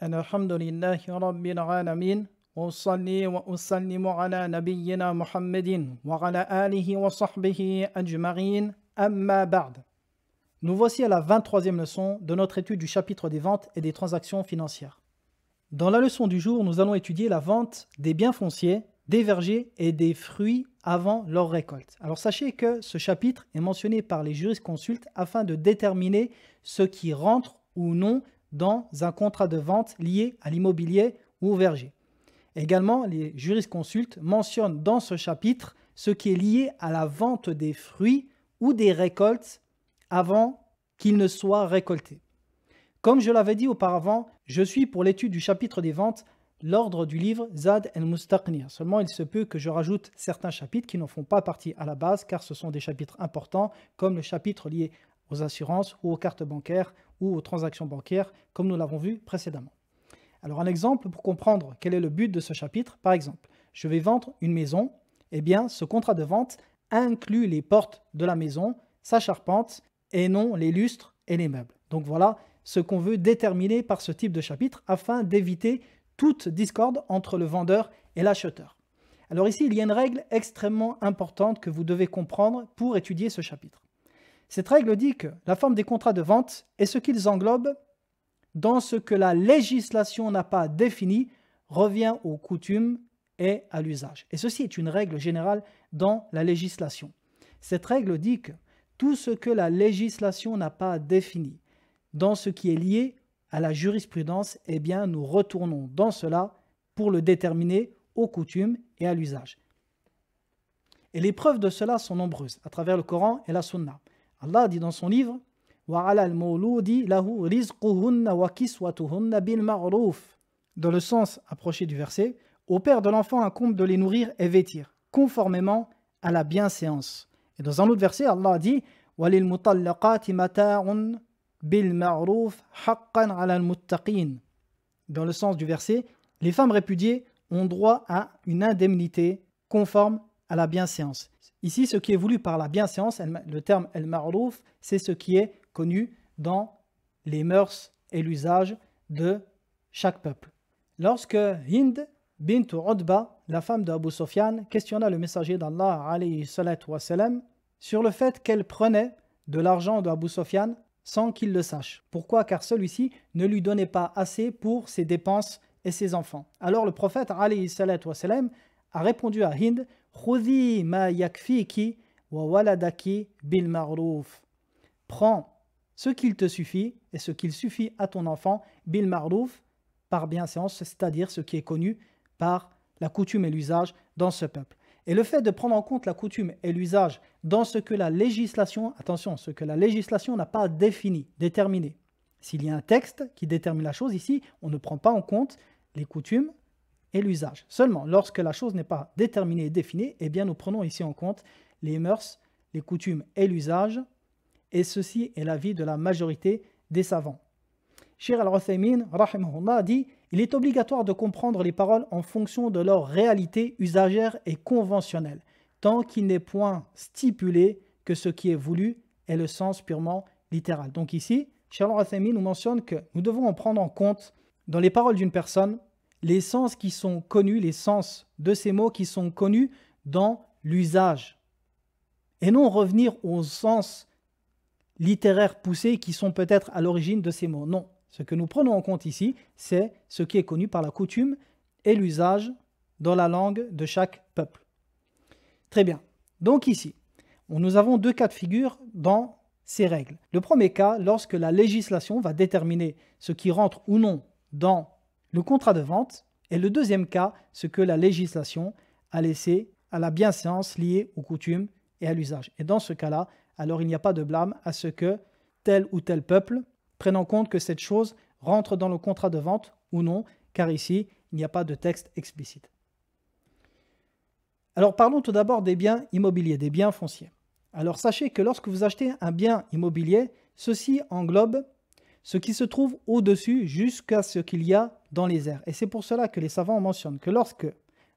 الحمد لله رب العالمين وأصلي وأسلم على نبينا محمد وعلى آله وصحبه أجمعين أما بعد. Nous voici à la 23e leçon de notre étude du chapitre des ventes et des transactions financières. Dans la leçon du jour, nous allons étudier la vente des biens fonciers, des vergers et des fruits avant leur récolte. Alors sachez que ce chapitre est mentionné par les jurisconsultes afin de déterminer ce qui rentre ou non dans un contrat de vente lié à l'immobilier ou au verger. Également, les jurisconsultes mentionnent dans ce chapitre ce qui est lié à la vente des fruits ou des récoltes avant qu'ils ne soient récoltés. Comme je l'avais dit auparavant, je suis pour l'étude du chapitre des ventes l'ordre du livre Zad el-Mustaqnir. Seulement, il se peut que je rajoute certains chapitres qui n'en font pas partie à la base, car ce sont des chapitres importants, comme le chapitre lié aux assurances ou aux cartes bancaires ou aux transactions bancaires, comme nous l'avons vu précédemment. Alors un exemple pour comprendre quel est le but de ce chapitre, par exemple, je vais vendre une maison, eh bien ce contrat de vente inclut les portes de la maison, sa charpente, et non les lustres et les meubles. Donc voilà ce qu'on veut déterminer par ce type de chapitre afin d'éviter toute discorde entre le vendeur et l'acheteur. Alors ici, il y a une règle extrêmement importante que vous devez comprendre pour étudier ce chapitre. Cette règle dit que la forme des contrats de vente est ce qu'ils englobent dans ce que la législation n'a pas défini revient aux coutumes et à l'usage. Et ceci est une règle générale dans la législation. Cette règle dit que tout ce que la législation n'a pas défini dans ce qui est lié à la jurisprudence, eh bien nous retournons dans cela pour le déterminer aux coutumes et à l'usage. Et les preuves de cela sont nombreuses à travers le Coran et la Sunna. Allah dit dans son livre dans le sens approché du verset, au père de l'enfant incombe de les nourrir et vêtir, conformément à la bienséance. Et dans un autre verset, Allah dit dans le sens du verset, les femmes répudiées ont droit à une indemnité conforme à la bienséance. Ici, ce qui est voulu par la bienséance, le terme el-ma'rouf, c'est ce qui est connu dans les mœurs et l'usage de chaque peuple. Lorsque Hind bint Utba, la femme d'Abu Sufyan, questionna le messager d'Allah alayhi salatu wassalam, sur le fait qu'elle prenait de l'argent d'Abu Sufyan sans qu'il le sache. Pourquoi? Car celui-ci ne lui donnait pas assez pour ses dépenses et ses enfants. Alors le prophète alayhi salatu wassalam a répondu à Hind, Khudhi ma yakfiki wa waladaki bil ma'ruf. Prends ce qu'il te suffit et ce qu'il suffit à ton enfant bil ma'ruf, par bienséance, c'est-à-dire ce qui est connu par la coutume et l'usage dans ce peuple. Et le fait de prendre en compte la coutume et l'usage dans ce que la législation, attention, ce que la législation n'a pas défini, déterminé. S'il y a un texte qui détermine la chose, ici, on ne prend pas en compte les coutumes et l'usage. Seulement, lorsque la chose n'est pas déterminée et définie, eh bien nous prenons ici en compte les mœurs, les coutumes et l'usage, et ceci est l'avis de la majorité des savants. Cheikh Al-Uthaymin, rahimahullah, dit « Il est obligatoire de comprendre les paroles en fonction de leur réalité usagère et conventionnelle, tant qu'il n'est point stipulé que ce qui est voulu est le sens purement littéral. » Donc ici, Cheikh Al-Uthaymin nous mentionne que nous devons en prendre en compte dans les paroles d'une personne les sens qui sont connus, les sens de ces mots qui sont connus dans l'usage, et non revenir aux sens littéraires poussés qui sont peut-être à l'origine de ces mots. Non, ce que nous prenons en compte ici, c'est ce qui est connu par la coutume et l'usage dans la langue de chaque peuple. Très bien. Donc ici, nous avons deux cas de figure dans ces règles. Le premier cas, lorsque la législation va déterminer ce qui rentre ou non dans le contrat de vente, et le deuxième cas, ce que la législation a laissé à la bienséance liée aux coutumes et à l'usage. Et dans ce cas-là, alors il n'y a pas de blâme à ce que tel ou tel peuple prenne en compte que cette chose rentre dans le contrat de vente ou non, car ici, il n'y a pas de texte explicite. Alors parlons tout d'abord des biens immobiliers, des biens fonciers. Alors sachez que lorsque vous achetez un bien immobilier, ceci englobe ce qui se trouve au-dessus jusqu'à ce qu'il y a dans les airs. Et c'est pour cela que les savants mentionnent que lorsque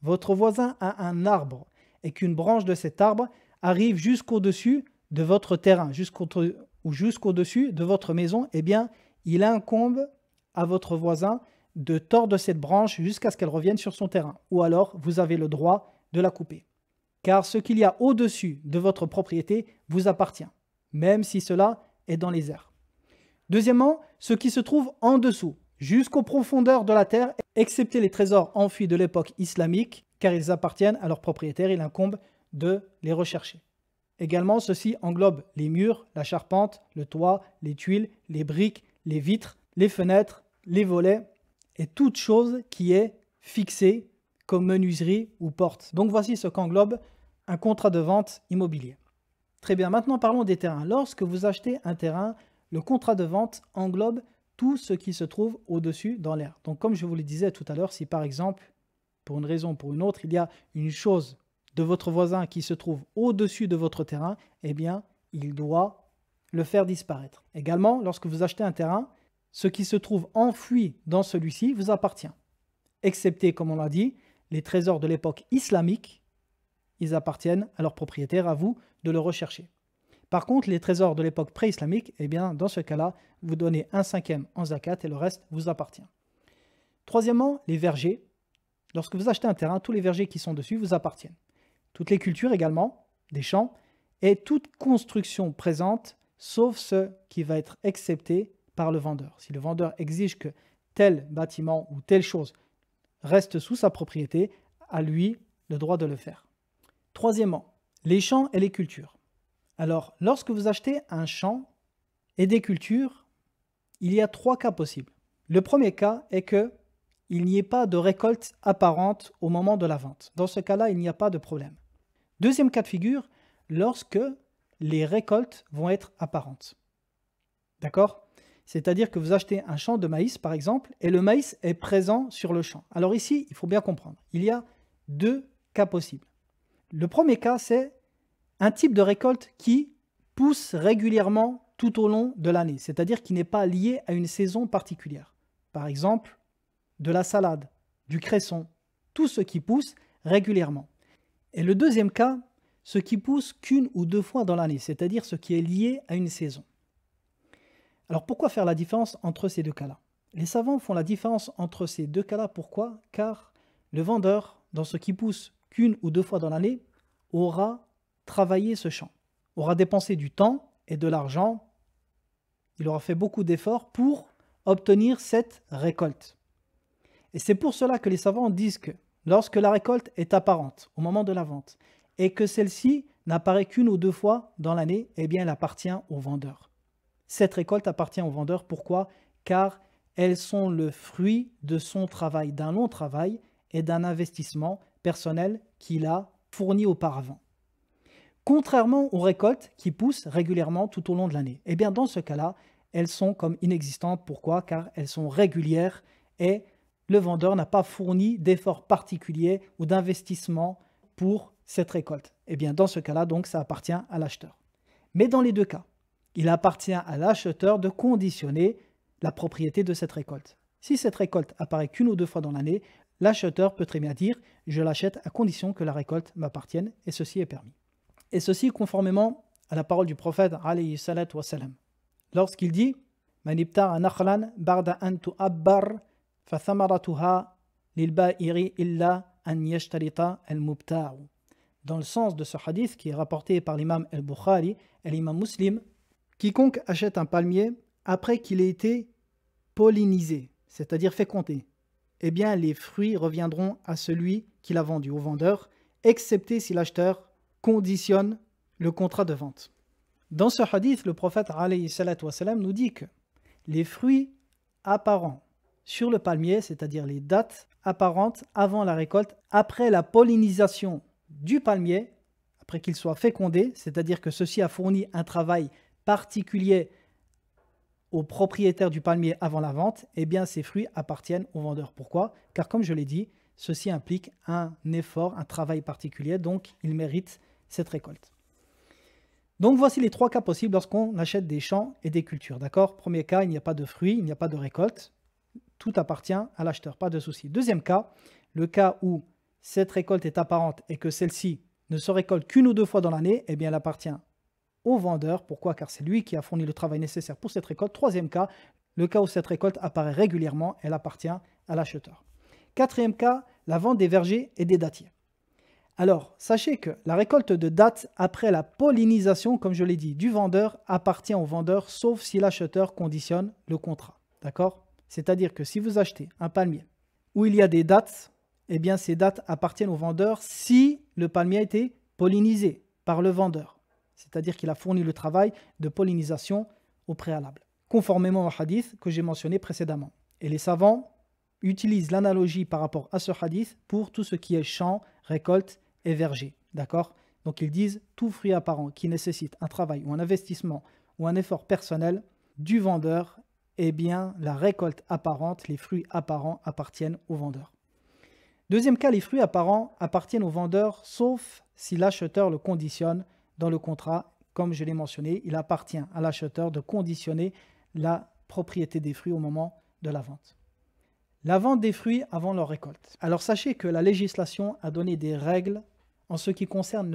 votre voisin a un arbre et qu'une branche de cet arbre arrive jusqu'au-dessus de votre terrain, jusqu'au-dessus de votre maison, eh bien, il incombe à votre voisin de tordre cette branche jusqu'à ce qu'elle revienne sur son terrain, ou alors vous avez le droit de la couper. Car ce qu'il y a au-dessus de votre propriété vous appartient, même si cela est dans les airs. Deuxièmement, ce qui se trouve en dessous, jusqu'aux profondeurs de la terre, excepté les trésors enfuis de l'époque islamique, car ils appartiennent à leurs propriétaires, il incombe de les rechercher. Également, ceci englobe les murs, la charpente, le toit, les tuiles, les briques, les vitres, les fenêtres, les volets et toute chose qui est fixée comme menuiserie ou porte. Donc voici ce qu'englobe un contrat de vente immobilier. Très bien, maintenant parlons des terrains. Lorsque vous achetez un terrain, le contrat de vente englobe tout ce qui se trouve au-dessus dans l'air. Donc comme je vous le disais tout à l'heure, si par exemple, pour une raison ou pour une autre, il y a une chose de votre voisin qui se trouve au-dessus de votre terrain, eh bien, il doit le faire disparaître. Également, lorsque vous achetez un terrain, ce qui se trouve enfoui dans celui-ci vous appartient. Excepté, comme on l'a dit, les trésors de l'époque islamique, ils appartiennent à leurs propriétaires, à vous de le rechercher. Par contre, les trésors de l'époque pré-islamique, eh bien, dans ce cas-là, vous donnez 1/5 en zakat et le reste vous appartient. Troisièmement, les vergers. Lorsque vous achetez un terrain, tous les vergers qui sont dessus vous appartiennent. Toutes les cultures également, des champs, et toute construction présente, sauf ce qui va être excepté par le vendeur. Si le vendeur exige que tel bâtiment ou telle chose reste sous sa propriété, à lui le droit de le faire. Troisièmement, les champs et les cultures. Alors, lorsque vous achetez un champ et des cultures, il y a 3 cas possibles. Le premier cas est que il n'y ait pas de récolte apparente au moment de la vente. Dans ce cas-là, il n'y a pas de problème. Deuxième cas de figure, lorsque les récoltes vont être apparentes. D'accord ? C'est-à-dire que vous achetez un champ de maïs, par exemple, et le maïs est présent sur le champ. Alors ici, il faut bien comprendre, il y a 2 cas possibles. Le premier cas, c'est un type de récolte qui pousse régulièrement tout au long de l'année, c'est-à-dire qui n'est pas lié à une saison particulière. Par exemple, de la salade, du cresson, tout ce qui pousse régulièrement. Et le deuxième cas, ce qui pousse qu'1 ou 2 fois dans l'année, c'est-à-dire ce qui est lié à une saison. Alors pourquoi faire la différence entre ces 2 cas-là? Les savants font la différence entre ces 2 cas-là, pourquoi? Car le vendeur, dans ce qui pousse qu'1 ou 2 fois dans l'année, aura travaillé ce champ, aura dépensé du temps et de l'argent, il aura fait beaucoup d'efforts pour obtenir cette récolte. Et c'est pour cela que les savants disent que lorsque la récolte est apparente au moment de la vente et que celle-ci n'apparaît qu'1 ou 2 fois dans l'année, eh bien elle appartient au vendeur. Cette récolte appartient au vendeur, pourquoi? Car elles sont le fruit de son travail, d'un long travail et d'un investissement personnel qu'il a fourni auparavant. Contrairement aux récoltes qui poussent régulièrement tout au long de l'année. Eh bien dans ce cas-là, elles sont comme inexistantes. Pourquoi? Car elles sont régulières et le vendeur n'a pas fourni d'efforts particuliers ou d'investissement pour cette récolte. Eh bien dans ce cas-là, donc, ça appartient à l'acheteur. Mais dans les 2 cas, il appartient à l'acheteur de conditionner la propriété de cette récolte. Si cette récolte apparaît qu'1 ou 2 fois dans l'année, l'acheteur peut très bien dire « je l'achète à condition que la récolte m'appartienne » et ceci est permis. Et ceci conformément à la parole du prophète alayhi salatu wa salam. Lorsqu'il dit « Man ibta'a nakhlan ba'da an tu'abbar fa thamaratuha lil ba'iri illa an yashtarita al-mubta'u » Dans le sens de ce hadith qui est rapporté par l'imam al-Bukhari et l'imam Muslim, quiconque achète un palmier après qu'il ait été pollinisé, c'est-à-dire fécondé, eh bien les fruits reviendront à celui qui l'a vendu, au vendeur, excepté si l'acheteur conditionne le contrat de vente. Dans ce hadith, le prophète alayhi salatu wa salam nous dit que les fruits apparents sur le palmier, c'est-à-dire les dates apparentes avant la récolte, après la pollinisation du palmier, après qu'il soit fécondé, c'est-à-dire que ceci a fourni un travail particulier au propriétaire du palmier avant la vente, eh bien ces fruits appartiennent au vendeur. Pourquoi? Car comme je l'ai dit, ceci implique un effort, un travail particulier, donc il mérite cette récolte. Donc voici les 3 cas possibles lorsqu'on achète des champs et des cultures. D'accord? Premier cas, il n'y a pas de fruits, il n'y a pas de récolte. Tout appartient à l'acheteur, pas de souci. Deuxième cas, le cas où cette récolte est apparente et que celle-ci ne se récolte qu'1 ou 2 fois dans l'année, eh bien elle appartient au vendeur. Pourquoi? Car c'est lui qui a fourni le travail nécessaire pour cette récolte. Troisième cas, le cas où cette récolte apparaît régulièrement, elle appartient à l'acheteur. Quatrième cas, la vente des vergers et des dattiers. Alors, sachez que la récolte de dattes après la pollinisation, comme je l'ai dit, du vendeur appartient au vendeur, sauf si l'acheteur conditionne le contrat. D'accord? C'est-à-dire que si vous achetez un palmier où il y a des dattes, eh bien ces dattes appartiennent au vendeur si le palmier a été pollinisé par le vendeur. C'est-à-dire qu'il a fourni le travail de pollinisation au préalable, conformément au hadith que j'ai mentionné précédemment. Et les savants utilisent l'analogie par rapport à ce hadith pour tout ce qui est champ, récolte et verger. D'accord? Donc ils disent tout fruit apparent qui nécessite un travail ou un investissement ou un effort personnel du vendeur, eh bien la récolte apparente, les fruits apparents appartiennent au vendeur. Deuxième cas, les fruits apparents appartiennent au vendeur sauf si l'acheteur le conditionne dans le contrat. Comme je l'ai mentionné, il appartient à l'acheteur de conditionner la propriété des fruits au moment de la vente. La vente des fruits avant leur récolte. Alors sachez que la législation a donné des règles en ce qui concerne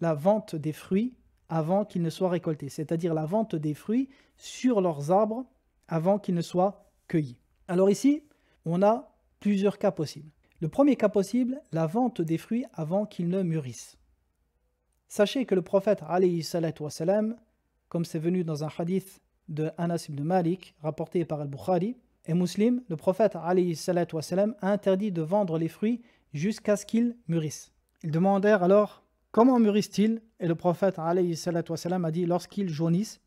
la vente des fruits avant qu'ils ne soient récoltés, c'est-à-dire la vente des fruits sur leurs arbres avant qu'ils ne soient cueillis. Alors ici, on a plusieurs cas possibles. Le premier cas possible, la vente des fruits avant qu'ils ne mûrissent. Sachez que le prophète, alayhi salatu wassalam, comme c'est venu dans un hadith de Anas ibn Malik, rapporté par Al-Bukhari, et Muslim, le prophète alayhi salatu wassalam, a interdit de vendre les fruits jusqu'à ce qu'ils mûrissent. Ils demandèrent alors comment mûrissent-ils, et le prophète alayhi salatu wassalam a dit lorsqu'ils jaunissent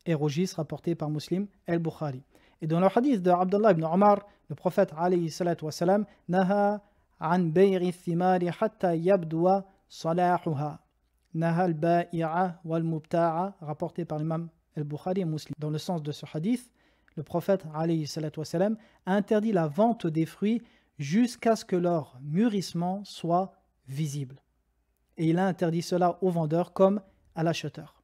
et rougissent, rapporté par Muslim et Al-Bukhari. Et dans le hadith de Abdullah ibn Omar, le prophète alayhi salatu wassalam naha an bayri thimari hatta yabdua salahuha. Naha al-ba'i'a wal-mubta'a, rapporté par l'imam Al-Bukhari et Muslim. Dans le sens de ce hadith, le prophète alayhi salatu wassalam a interdit la vente des fruits jusqu'à ce que leur mûrissement soit visible. Et il a interdit cela aux vendeurs comme à l'acheteur.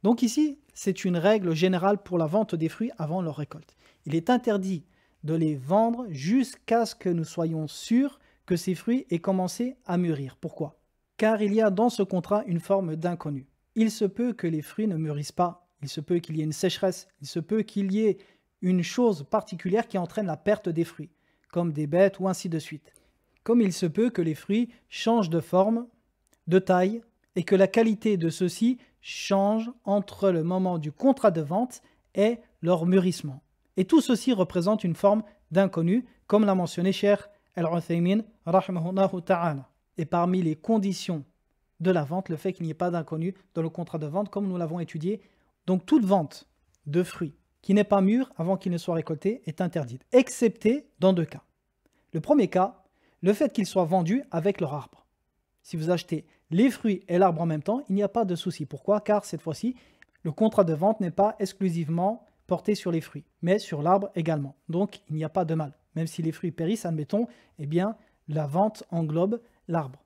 Donc ici, c'est une règle générale pour la vente des fruits avant leur récolte. Il est interdit de les vendre jusqu'à ce que nous soyons sûrs que ces fruits aient commencé à mûrir. Pourquoi? Car il y a dans ce contrat une forme d'inconnu. Il se peut que les fruits ne mûrissent pas. Il se peut qu'il y ait une sécheresse, il se peut qu'il y ait une chose particulière qui entraîne la perte des fruits, comme des bêtes ou ainsi de suite. Comme il se peut que les fruits changent de forme, de taille, et que la qualité de ceux-ci change entre le moment du contrat de vente et leur mûrissement. Et tout ceci représente une forme d'inconnu, comme l'a mentionné Cheikh Al-Uthaymin, rahimahullahu ta'ala. Et parmi les conditions de la vente, le fait qu'il n'y ait pas d'inconnu dans le contrat de vente, comme nous l'avons étudié. Donc toute vente de fruits qui n'est pas mûr avant qu'il ne soit récolté est interdite, excepté dans deux cas. Le premier cas, le fait qu'ils soient vendus avec leur arbre. Si vous achetez les fruits et l'arbre en même temps, il n'y a pas de souci. Pourquoi? Car cette fois-ci, le contrat de vente n'est pas exclusivement porté sur les fruits, mais sur l'arbre également. Donc il n'y a pas de mal. Même si les fruits périssent, admettons, eh bien la vente englobe l'arbre.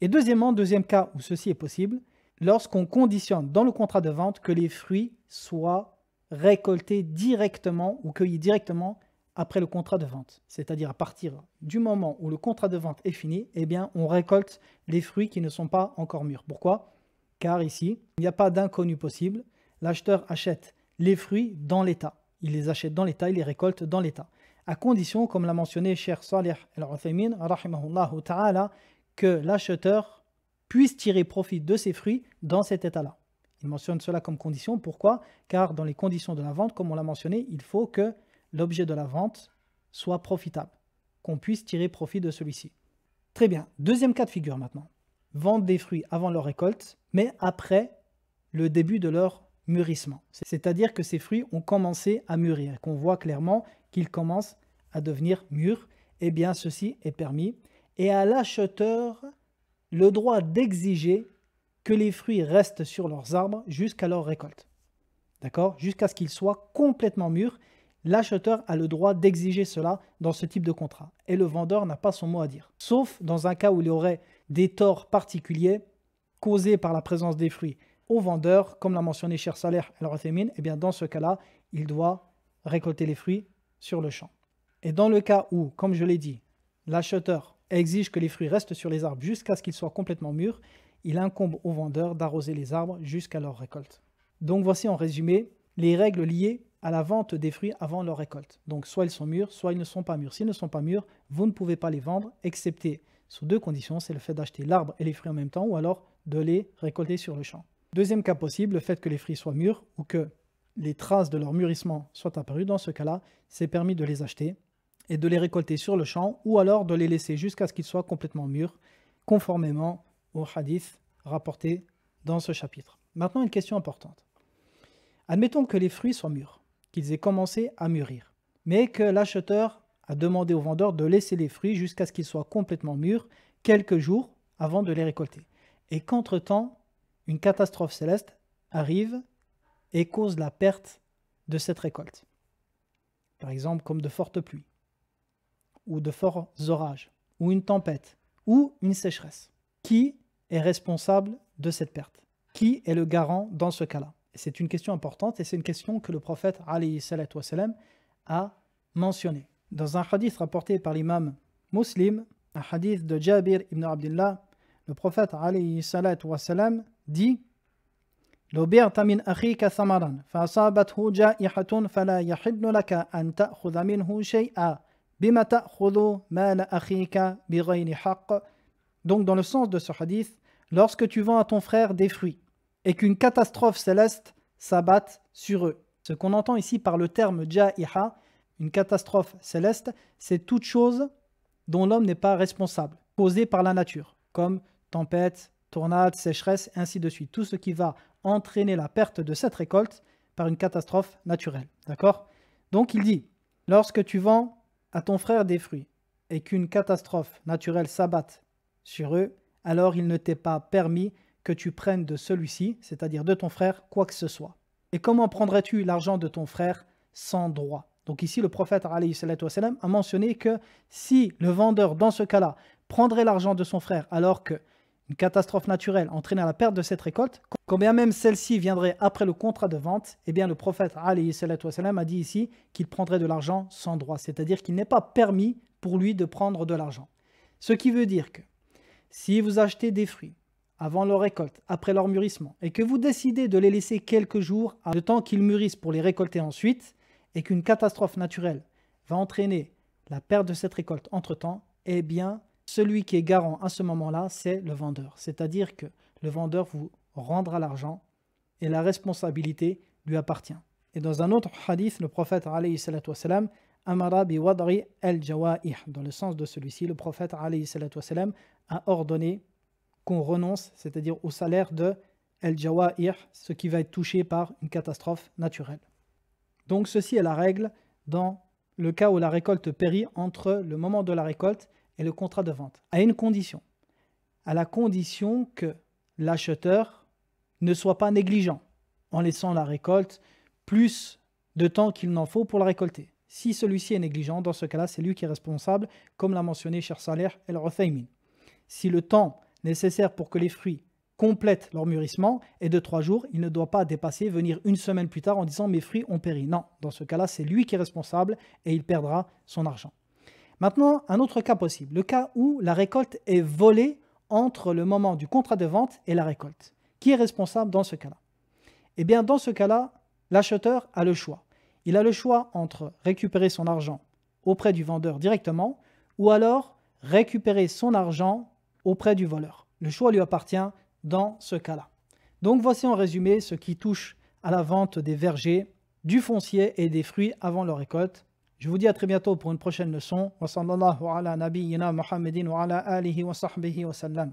Et deuxièmement, deuxième cas où ceci est possible, lorsqu'on conditionne dans le contrat de vente que les fruits soient récoltés directement ou cueillis directement après le contrat de vente. C'est-à-dire à partir du moment où le contrat de vente est fini, eh bien on récolte les fruits qui ne sont pas encore mûrs. Pourquoi? Car ici, il n'y a pas d'inconnu possible. L'acheteur achète les fruits dans l'état. Il les achète dans l'état, il les récolte dans l'état. À condition, comme l'a mentionné Cheikh Salih Al-Uthaymin, rahimahullahu ta'ala, que l'acheteur puisse tirer profit de ces fruits dans cet état-là. Il mentionne cela comme condition. Pourquoi? Car dans les conditions de la vente, comme on l'a mentionné, il faut que l'objet de la vente soit profitable, qu'on puisse tirer profit de celui-ci. Très bien. Deuxième cas de figure maintenant. Vendre des fruits avant leur récolte, mais après le début de leur mûrissement. C'est-à-dire que ces fruits ont commencé à mûrir, qu'on voit clairement qu'ils commencent à devenir mûrs. Eh bien, ceci est permis. Et à l'acheteur le droit d'exiger que les fruits restent sur leurs arbres jusqu'à leur récolte. D'accord? Jusqu'à ce qu'ils soient complètement mûrs. L'acheteur a le droit d'exiger cela dans ce type de contrat. Et le vendeur n'a pas son mot à dire. Sauf dans un cas où il y aurait des torts particuliers causés par la présence des fruits au vendeur, comme l'a mentionné Cheikh Salih Al-Uthaymin, eh bien dans ce cas-là, il doit récolter les fruits sur le champ. Et dans le cas où, comme je l'ai dit, l'acheteur exige que les fruits restent sur les arbres jusqu'à ce qu'ils soient complètement mûrs, il incombe au vendeur d'arroser les arbres jusqu'à leur récolte. Donc voici en résumé les règles liées à la vente des fruits avant leur récolte. Donc soit ils sont mûrs, soit ils ne sont pas mûrs. S'ils ne sont pas mûrs, vous ne pouvez pas les vendre, excepté sous deux conditions, c'est le fait d'acheter l'arbre et les fruits en même temps, ou alors de les récolter sur le champ. Deuxième cas possible, le fait que les fruits soient mûrs ou que les traces de leur mûrissement soient apparues. Dans ce cas-là, c'est permis de les acheter et de les récolter sur le champ, ou alors de les laisser jusqu'à ce qu'ils soient complètement mûrs, conformément au hadith rapporté dans ce chapitre. Maintenant, une question importante. Admettons que les fruits soient mûrs, qu'ils aient commencé à mûrir, mais que l'acheteur a demandé au vendeur de laisser les fruits jusqu'à ce qu'ils soient complètement mûrs quelques jours avant de les récolter. Et qu'entre-temps, une catastrophe céleste arrive et cause la perte de cette récolte. Par exemple, comme de fortes pluies, ou de forts orages, ou une tempête, ou une sécheresse. Qui est responsable de cette perte? Qui est le garant dans ce cas-là? C'est une question importante et c'est une question que le prophète alayhi salatu wassalam a mentionnée. Dans un hadith rapporté par l'imam Muslim, un hadith de Jabir ibn Abdullah, le prophète alayhi salatu wassalam dit: لو بعت من أخيك ثمرا فأصابته جائحة فلا يحل لك أن تأخذ منه شيئا بما تأخذ مال أخيك بغير حق. Donc dans le sens de ce hadith, lorsque tu vends à ton frère des fruits et qu'une catastrophe céleste s'abatte sur eux. Ce qu'on entend ici par le terme ja'iha, une catastrophe céleste, c'est toute chose dont l'homme n'est pas responsable, causée par la nature, comme tempête, tornade, sécheresse, ainsi de suite. Tout ce qui va entraîner la perte de cette récolte par une catastrophe naturelle. D'accord? Donc il dit, lorsque tu vends à ton frère des fruits et qu'une catastrophe naturelle s'abatte sur eux, alors il ne t'est pas permis que tu prennes de celui-ci, c'est-à-dire de ton frère, quoi que ce soit. Et comment prendrais-tu l'argent de ton frère sans droit? Donc ici, le prophète alayhi salatu wassalam a mentionné que si le vendeur, dans ce cas-là, prendrait l'argent de son frère alors que une catastrophe naturelle entraînait la perte de cette récolte, quand bien même celle-ci viendrait après le contrat de vente, eh bien le prophète alayhi salatu wassalam a dit ici qu'il prendrait de l'argent sans droit, c'est-à-dire qu'il n'est pas permis pour lui de prendre de l'argent. Ce qui veut dire que si vous achetez des fruits avant leur récolte, après leur mûrissement, et que vous décidez de les laisser quelques jours, le temps qu'ils mûrissent pour les récolter ensuite, et qu'une catastrophe naturelle va entraîner la perte de cette récolte entre-temps, eh bien, celui qui est garant à ce moment-là, c'est le vendeur. C'est-à-dire que le vendeur vous rendra l'argent et la responsabilité lui appartient. Et dans un autre hadith, le prophète alayhi salatu wassalam, amara bi wadri al-jawa'ih. Dans le sens de celui-ci, le prophète alayhi salatu wassalam a ordonné qu'on renonce, c'est-à-dire au salaire de al-jawa'ih, ce qui va être touché par une catastrophe naturelle. Donc ceci est la règle dans le cas où la récolte périt entre le moment de la récolte et le contrat de vente, à une condition, à la condition que l'acheteur ne soit pas négligent en laissant la récolte plus de temps qu'il n'en faut pour la récolter. Si celui-ci est négligent, dans ce cas-là, c'est lui qui est responsable, comme l'a mentionné Cheikh Saleh El-Uthaymin. Si le temps nécessaire pour que les fruits complètent leur mûrissement est de 3 jours, il ne doit pas dépasser, venir une semaine plus tard en disant « mes fruits ont péri ». Non, dans ce cas-là, c'est lui qui est responsable et il perdra son argent. Maintenant, un autre cas possible, le cas où la récolte est volée entre le moment du contrat de vente et la récolte. Qui est responsable dans ce cas-là? Eh bien, dans ce cas-là, l'acheteur a le choix. Il a le choix entre récupérer son argent auprès du vendeur directement ou alors récupérer son argent auprès du voleur. Le choix lui appartient dans ce cas-là. Donc voici en résumé ce qui touche à la vente des vergers, du foncier et des fruits avant leur récolte. Je vous dis à très bientôt pour une prochaine leçon. Wa sallallahu ala nabiyyina Muhammadin wa ala alihi wa sahbihi wa sallam.